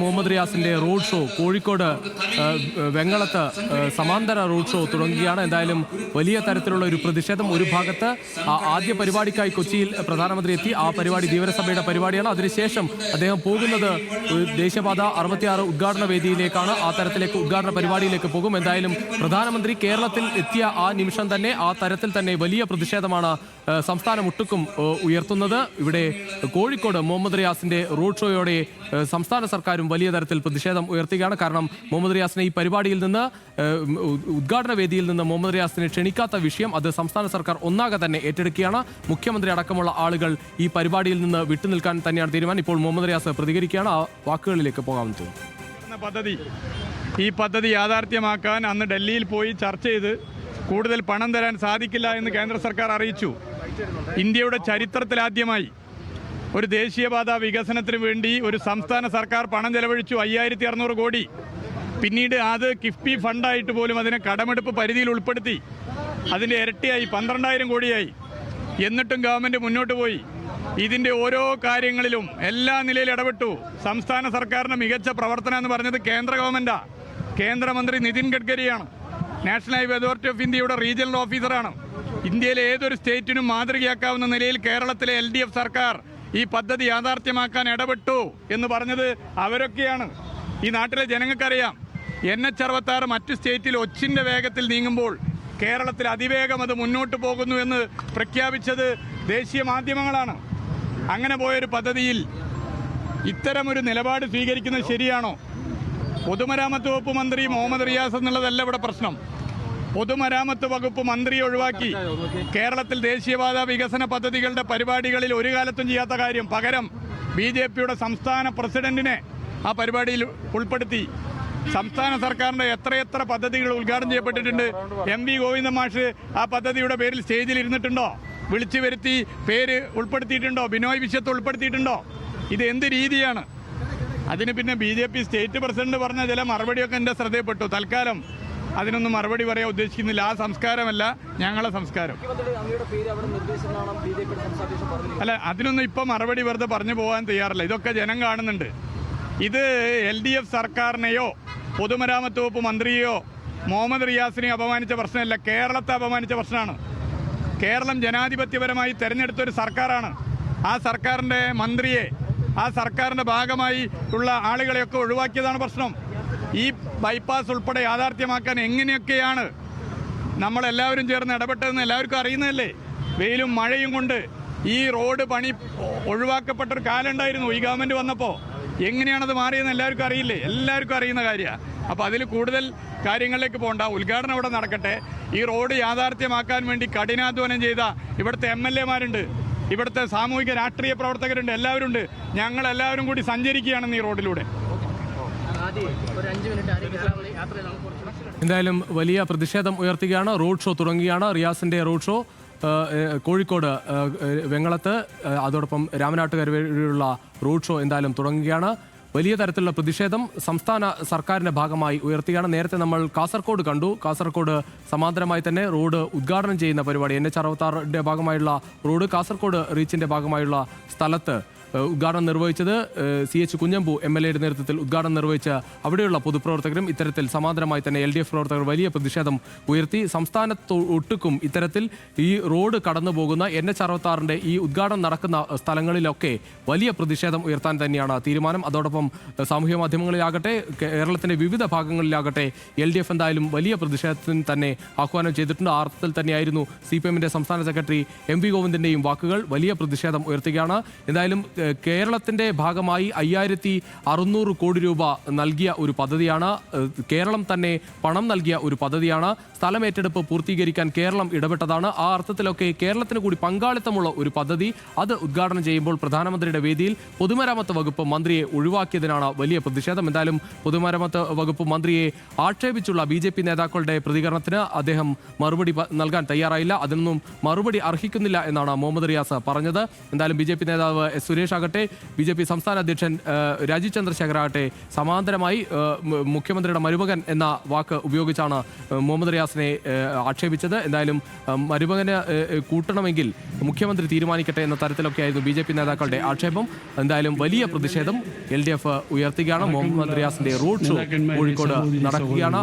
മുഹമ്മദ് റിയാസിന്റെ road show Kozhikode Vengalath സമാന്തര road show തുടങ്ങുകയാണ്. എന്തായാലും വലിയ തരത്തിലുള്ള ഒരു പ്രതിഷേധം. ഒരു ഭാഗത്ത് ആദ്യ പരിപാടിക്കായി കൊച്ചിയിൽ പ്രധാനമന്ത്രി എത്തി. ആ പരിപാടി ധീവരസഭയുടെ പരിപാടിയാണ്. അതിനുശേഷം അദ്ദേഹം പോകുന്നത് ദേശീയപാത 66 ഉദ്ഘാടന വേദിയിലേക്കാണ്. ആ തരത്തിലേക്ക് ഉദ്ഘാടന പരിപാടിയിലേക്ക് പോകും. എന്തായാലും പ്രധാനമന്ത്രി കേരളത്തിൽ എത്തിയ ആ നിമിഷം തന്നെ ആ തരത്തിൽ തന്നെ വലിയ പ്രതിഷേധമാണ് സംസ്ഥാനമൊട്ടുക്കും ഉയർത്തുന്നത്. ഇവിടെ കോഴിക്കോട് മുഹമ്മദ് റിയാസിന്റെ റോഡ് ഷോയോടെ സംസ്ഥാന സർക്കാരും വലിയ തരത്തിൽ പ്രതിഷേധം ഉയർത്തുകയാണ്. കാരണം മുഹമ്മദ് റിയാസിനെ ഈ പരിപാടിയിൽ നിന്ന് ഉദ്ഘാടന വേദിയിൽ നിന്ന് മുഹമ്മദ് റിയാസിനെ ക്ഷണിക്കാത്ത വിഷയം അത് സംസ്ഥാന സർക്കാർ ഒന്നാകെ തന്നെ ഏറ്റെടുക്കുകയാണ്. മുഖ്യമന്ത്രി അടക്കമുള്ള ആളുകൾ ഈ പരിപാടിയിൽ നിന്ന് വിട്ടുനിൽക്കാൻ തന്നെയാണ് തീരുമാനം. ഇപ്പോൾ മുഹമ്മദ് റിയാസ് പ്രതികരിക്കുകയാണ്. ആ വാക്കുകളിലേക്ക് പോകാമെന്ന് തോന്നുന്നു. ഈ പദ്ധതി യാഥാർത്ഥ്യമാക്കാൻ അന്ന് ഡൽഹിയിൽ പോയി ചർച്ച ചെയ്ത് കൂടുതൽ പണം തരാൻ സാധിക്കില്ല എന്ന് കേന്ദ്ര സർക്കാർ അറിയിച്ചു. ഇന്ത്യയുടെ ചരിത്രത്തിലാദ്യമായി ഒരു ദേശീയപാത വികസനത്തിന് വേണ്ടി ഒരു സംസ്ഥാന സർക്കാർ പണം ചെലവഴിച്ചു 5600 കോടി. പിന്നീട് അത് കിഫ്ബി ഫണ്ടായിട്ട് പോലും അതിനെ കടമെടുപ്പ് പരിധിയിൽ ഉൾപ്പെടുത്തി. അതിൻ്റെ ഇരട്ടിയായി 12000 കോടിയായി. എന്നിട്ടും ഗവൺമെൻറ് മുന്നോട്ട് പോയി. ഇതിൻ്റെ ഓരോ കാര്യങ്ങളിലും എല്ലാ നിലയിലും ഇടപെട്ടു. സംസ്ഥാന സർക്കാരിൻ്റെ മികച്ച പ്രവർത്തനം എന്ന് പറഞ്ഞത് കേന്ദ്ര ഗവൺമെൻറ്റാണ്. കേന്ദ്രമന്ത്രി നിതിൻ ഗഡ്കരിയാണ്. നാഷണൽ ഹൈവേ അതോറിറ്റി ഓഫ് ഇന്ത്യയുടെ റീജിയണൽ ഓഫീസറാണ്. ഇന്ത്യയിലെ ഏതൊരു സ്റ്റേറ്റിനും മാതൃകയാക്കാവുന്ന നിലയിൽ കേരളത്തിലെ LDF സർക്കാർ ഈ പദ്ധതി യാഥാർത്ഥ്യമാക്കാൻ ഇടപെട്ടു എന്ന് പറഞ്ഞത് അവരൊക്കെയാണ്. ഈ നാട്ടിലെ ജനങ്ങൾക്കറിയാം. NH66 മറ്റു സ്റ്റേറ്റിൽ ഒച്ചിൻ്റെ വേഗത്തിൽ നീങ്ങുമ്പോൾ കേരളത്തിൽ അതിവേഗം അത് മുന്നോട്ട് പോകുന്നു എന്ന് പ്രഖ്യാപിച്ചത് ദേശീയ മാധ്യമങ്ങളാണ്. അങ്ങനെ പോയൊരു പദ്ധതിയിൽ ഇത്തരമൊരു നിലപാട് സ്വീകരിക്കുന്നത് ശരിയാണോ? പൊതുമരാമത്ത് വകുപ്പ് മന്ത്രി മുഹമ്മദ് റിയാസ് എന്നുള്ളതല്ല ഇവിടെ പ്രശ്നം. പൊതുമരാമത്ത് വകുപ്പ് മന്ത്രിയെ ഒഴിവാക്കി കേരളത്തിൽ ദേശീയപാത വികസന പദ്ധതികളുടെ പരിപാടികളിൽ ഒരു കാലത്തും ചെയ്യാത്ത കാര്യം പകരം BJPയുടെ സംസ്ഥാന പ്രസിഡന്റിനെ ആ പരിപാടിയിൽ ഉൾപ്പെടുത്തി. സംസ്ഥാന സർക്കാരിൻ്റെ എത്രയെത്ര പദ്ധതികൾ ഉദ്ഘാടനം ചെയ്യപ്പെട്ടിട്ടുണ്ട്. MV ഗോവിന്ദൻ മാഷ് ആ പദ്ധതിയുടെ പേരിൽ സ്റ്റേജിൽ ഇരുന്നിട്ടുണ്ടോ? വിളിച്ചു വരുത്തി പേര് ഉൾപ്പെടുത്തിയിട്ടുണ്ടോ? ബിനോയ് വിശ്വത്ത് ഉൾപ്പെടുത്തിയിട്ടുണ്ടോ? ഇത് എന്ത് രീതിയാണ്? അതിന് പിന്നെ BJP സ്റ്റേറ്റ് പ്രസിഡന്റ് പറഞ്ഞ ചില മറുപടിയൊക്കെ എൻ്റെ ശ്രദ്ധയിൽപ്പെട്ടു. തൽക്കാലം അതിനൊന്നും മറുപടി പറയാൻ ഉദ്ദേശിക്കുന്നില്ല. ആ സംസ്കാരമല്ല ഞങ്ങളെ സംസ്കാരം. അല്ല, അതിനൊന്നും ഇപ്പം മറുപടി വെറുതെ പറഞ്ഞു പോകാൻ തയ്യാറല്ല. ഇതൊക്കെ ജനം കാണുന്നുണ്ട്. ഇത് LDF സർക്കാരിനെയോ പൊതുമരാമത്ത് വകുപ്പ് മന്ത്രിയെയോ മുഹമ്മദ് റിയാസിനെയോ അപമാനിച്ച പ്രശ്നമല്ല, കേരളത്തെ അപമാനിച്ച പ്രശ്നമാണ്. കേരളം ജനാധിപത്യപരമായി തെരഞ്ഞെടുത്തൊരു സർക്കാരാണ്. ആ സർക്കാരിൻ്റെ മന്ത്രിയെ ആ സർക്കാരിൻ്റെ ഭാഗമായി ഉള്ള ആളുകളെയൊക്കെ ഒഴിവാക്കിയതാണ് പ്രശ്നം. ഈ ബൈപ്പാസ് ഉൾപ്പെടെ യാഥാർത്ഥ്യമാക്കാൻ എങ്ങനെയൊക്കെയാണ് നമ്മളെല്ലാവരും ചേർന്ന് ഇടപെട്ടതെന്ന് എല്ലാവർക്കും അറിയുന്നതല്ലേ. വെയിലും മഴയും കൊണ്ട് ഈ റോഡ് പണി ഒഴിവാക്കപ്പെട്ടൊരു കാലം ഉണ്ടായിരുന്നു ഈ ഗവൺമെൻറ് വന്നപ്പോൾ. എങ്ങനെയാണത് മാറിയെന്ന് എല്ലാവർക്കും അറിയില്ലേ? എല്ലാവർക്കും അറിയുന്ന കാര്യമാണ്. അപ്പോൾ അതിൽ കൂടുതൽ കാര്യങ്ങളിലേക്ക് പോകണ്ട. ഉദ്ഘാടനം ഇവിടെ നടക്കട്ടെ. ഈ റോഡ് യാഥാർത്ഥ്യമാക്കാൻ വേണ്ടി കഠിനാധ്വാനം ചെയ്ത ഇവിടുത്തെ MLA മാരുണ്ട്, ഇവിടുത്തെ സാമൂഹിക രാഷ്ട്രീയ പ്രവർത്തകരുണ്ട്, എല്ലാവരും ഉണ്ട്. ഞങ്ങളെല്ലാവരും കൂടി സഞ്ചരിക്കുകയാണെന്ന് ഈ റോഡിലൂടെ. എന്തായാലും വലിയ പ്രതിഷേധം ഉയർത്തുകയാണ്. റോഡ് ഷോ തുടങ്ങുകയാണ്. റിയാസിന്റെ റോഡ് ഷോ കോഴിക്കോട് വെങ്ങളത്ത്, അതോടൊപ്പം രാമനാട്ടുകര വഴിയുള്ള റോഡ് ഷോ എന്തായാലും തുടങ്ങുകയാണ്. വലിയ തരത്തിലുള്ള പ്രതിഷേധം സംസ്ഥാന സർക്കാരിന്റെ ഭാഗമായി ഉയർത്തുകയാണ്. നേരത്തെ നമ്മൾ കാസർഗോഡ് കണ്ടു. കാസർഗോഡ് സമാന്തരമായി തന്നെ റോഡ് ഉദ്ഘാടനം ചെയ്യുന്ന പരിപാടി NH66 ഭാഗമായുള്ള റോഡ് കാസർഗോഡ് റീച്ചിന്റെ ഭാഗമായുള്ള സ്ഥലത്ത് ഉദ്ഘാടനം നിർവഹിച്ചത് CH കുഞ്ഞമ്പു MLA-യുടെ നേതൃത്വത്തിൽ ഉദ്ഘാടനം നിർവഹിച്ച അവിടെയുള്ള പൊതുപ്രവർത്തകരും ഇത്തരത്തിൽ സമാന്തരമായി തന്നെ LDF പ്രവർത്തകർ വലിയ പ്രതിഷേധം ഉയർത്തി. സംസ്ഥാനത്ത് ഒട്ടുക്കും ഇത്തരത്തിൽ ഈ റോഡ് കടന്നു പോകുന്ന NH66 ഈ ഉദ്ഘാടനം നടക്കുന്ന സ്ഥലങ്ങളിലൊക്കെ വലിയ പ്രതിഷേധം ഉയർത്താൻ തന്നെയാണ് തീരുമാനം. അതോടൊപ്പം സാമൂഹ്യ മാധ്യമങ്ങളിലാകട്ടെ കേരളത്തിന്റെ വിവിധ ഭാഗങ്ങളിലാകട്ടെ LDF എന്തായാലും വലിയ പ്രതിഷേധത്തിന് തന്നെ ആഹ്വാനം ചെയ്തിട്ടുണ്ട്. ആ അർത്ഥത്തിൽ തന്നെയായിരുന്നു CPM-ന്റെ സംസ്ഥാന സെക്രട്ടറി MV ഗോവിന്ദന്റെയും വാക്കുകൾ. വലിയ പ്രതിഷേധം ഉയർത്തുകയാണ്. എന്തായാലും കേരളത്തിന്റെ ഭാഗമായി 5600 കോടി രൂപ നൽകിയ ഒരു പദ്ധതിയാണ്. കേരളം തന്നെ പണം നൽകിയ ഒരു പദ്ധതിയാണ്. സ്ഥലം ഏറ്റെടുപ്പ് പൂർത്തീകരിക്കാൻ കേരളം ഇടപെട്ടതാണ്. ആ അർത്ഥത്തിലൊക്കെ കേരളത്തിന് കൂടി പങ്കാളിത്തമുള്ള ഒരു പദ്ധതി അത് ഉദ്ഘാടനം ചെയ്യുമ്പോൾ പ്രധാനമന്ത്രിയുടെ വേദിയിൽ പൊതുമരാമത്ത് വകുപ്പ് മന്ത്രിയെ ഒഴിവാക്കിയതിനാണ് വലിയ പ്രതിഷേധം. എന്തായാലും പൊതുമരാമത്ത് വകുപ്പ് മന്ത്രിയെ ആക്ഷേപിച്ചുള്ള BJP നേതാക്കളുടെ പ്രതികരണത്തിന് അദ്ദേഹം മറുപടി നൽകാൻ തയ്യാറായില്ല. അതിനൊന്നും മറുപടി അർഹിക്കുന്നില്ല എന്നാണ് മുഹമ്മദ് റിയാസ് പറഞ്ഞത്. എന്തായാലും BJP നേതാവ് സുരേഷ് സുരേഷ് ആകട്ടെ, BJP സംസ്ഥാന അധ്യക്ഷൻ രാജീവ് ചന്ദ്രശേഖർ ആകട്ടെ സമാന്തരമായി മുഖ്യമന്ത്രിയുടെ മരുമകൻ എന്ന വാക്ക് ഉപയോഗിച്ചാണ് മുഹമ്മദ് റിയാസിനെ ആക്ഷേപിച്ചത്. എന്തായാലും മരുമകന് കൂട്ടണമെങ്കിൽ മുഖ്യമന്ത്രി തീരുമാനിക്കട്ടെ എന്ന തരത്തിലൊക്കെയായിരുന്നു BJP നേതാക്കളുടെ ആക്ഷേപം. എന്തായാലും വലിയ പ്രതിഷേധം LDF ഉയർത്തുകയാണ്. മുഹമ്മദ് റിയാസിന്റെ റോഡ് ഷോ കോഴിക്കോട് നടക്കുകയാണ്.